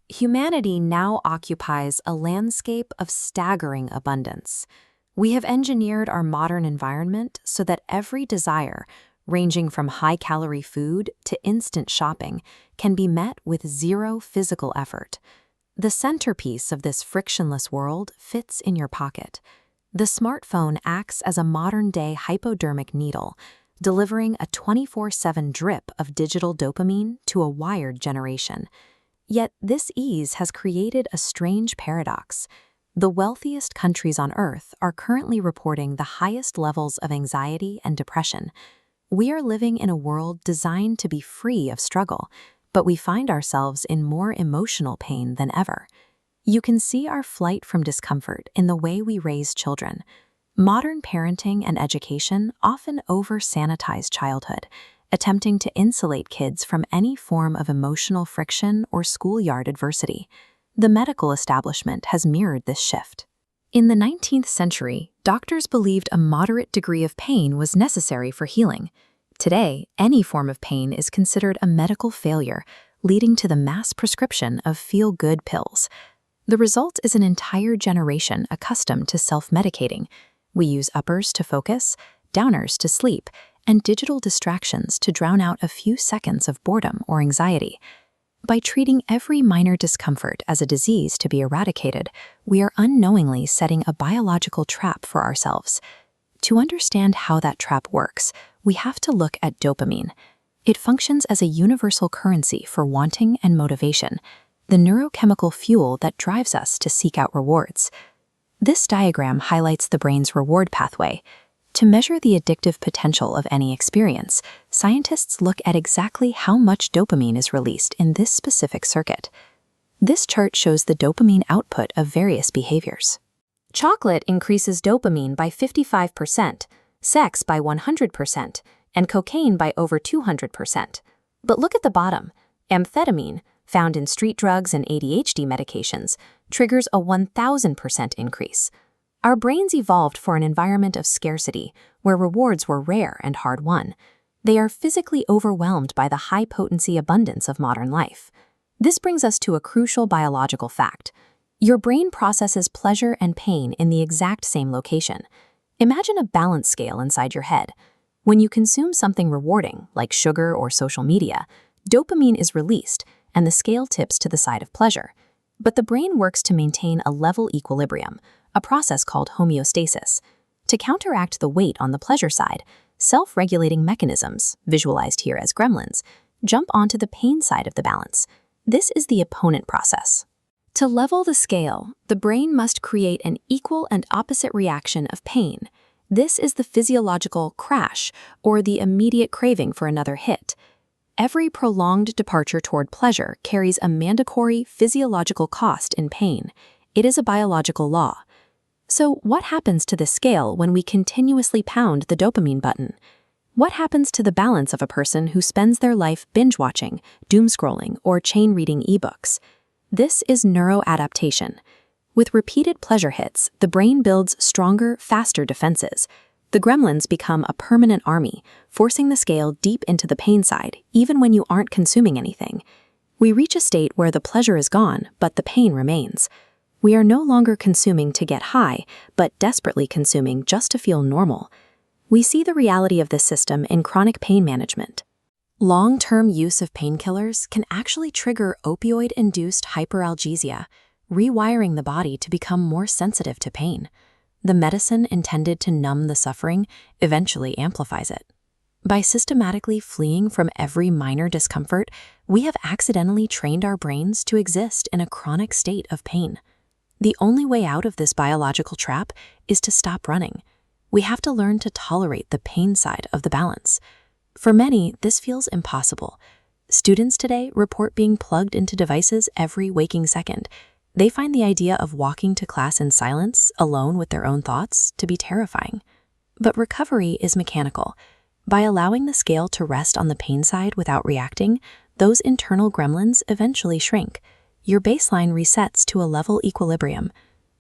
Humanity now occupies a landscape of staggering abundance. We have engineered our modern environment so that every desire, ranging from high-calorie food to instant shopping, can be met with zero physical effort. The centerpiece of this frictionless world fits in your pocket. The smartphone acts as a modern-day hypodermic needle, delivering a 24/7 drip of digital dopamine to a wired generation. Yet this ease has created a strange paradox. The wealthiest countries on Earth are currently reporting the highest levels of anxiety and depression. We are living in a world designed to be free of struggle, but we find ourselves in more emotional pain than ever. You can see our flight from discomfort in the way we raise children. Modern parenting and education often over-sanitize childhood, attempting to insulate kids from any form of emotional friction or schoolyard adversity. The medical establishment has mirrored this shift. In the 19th century, doctors believed a moderate degree of pain was necessary for healing. Today, any form of pain is considered a medical failure, leading to the mass prescription of feel-good pills. The result is an entire generation accustomed to self-medicating. We use uppers to focus, downers to sleep, and digital distractions to drown out a few seconds of boredom or anxiety. By treating every minor discomfort as a disease to be eradicated, we are unknowingly setting a biological trap for ourselves. To understand how that trap works, we have to look at dopamine. It functions as a universal currency for wanting and motivation, the neurochemical fuel that drives us to seek out rewards. This diagram highlights the brain's reward pathway. To measure the addictive potential of any experience, scientists look at exactly how much dopamine is released in this specific circuit. This chart shows the dopamine output of various behaviors. Chocolate increases dopamine by 55%, sex by 100%, and cocaine by over 200%. But look at the bottom. Amphetamine, found in street drugs and ADHD medications, triggers a 1,000% increase. Our brains evolved for an environment of scarcity, where rewards were rare and hard-won. They are physically overwhelmed by the high-potency abundance of modern life. This brings us to a crucial biological fact. Your brain processes pleasure and pain in the exact same location. Imagine a balance scale inside your head. When you consume something rewarding, like sugar or social media, dopamine is released, and the scale tips to the side of pleasure. But the brain works to maintain a level equilibrium, a process called homeostasis. To counteract the weight on the pleasure side, self-regulating mechanisms, visualized here as gremlins, jump onto the pain side of the balance. This is the opponent process. To level the scale, the brain must create an equal and opposite reaction of pain. This is the physiological crash, or the immediate craving for another hit. Every prolonged departure toward pleasure carries a mandatory physiological cost in pain. It is a biological law. So what happens to the scale when we continuously pound the dopamine button? What happens to the balance of a person who spends their life binge-watching, doom-scrolling, or chain-reading ebooks? This is neuroadaptation. With repeated pleasure hits, the brain builds stronger, faster defenses. The gremlins become a permanent army, forcing the scale deep into the pain side, even when you aren't consuming anything. We reach a state where the pleasure is gone, but the pain remains. We are no longer consuming to get high, but desperately consuming just to feel normal. We see the reality of this system in chronic pain management. Long-term use of painkillers can actually trigger opioid-induced hyperalgesia, rewiring the body to become more sensitive to pain. The medicine intended to numb the suffering eventually amplifies it. By systematically fleeing from every minor discomfort, we have accidentally trained our brains to exist in a chronic state of pain. The only way out of this biological trap is to stop running. We have to learn to tolerate the pain side of the balance. For many, this feels impossible. Students today report being plugged into devices every waking second. They find the idea of walking to class in silence, alone with their own thoughts, to be terrifying. But recovery is mechanical. By allowing the scale to rest on the pain side without reacting, those internal gremlins eventually shrink. Your baseline resets to a level equilibrium.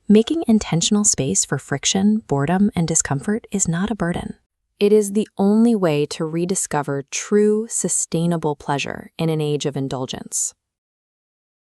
Making intentional space for friction, boredom, and discomfort is not a burden. It is the only way to rediscover true, sustainable pleasure in an age of indulgence.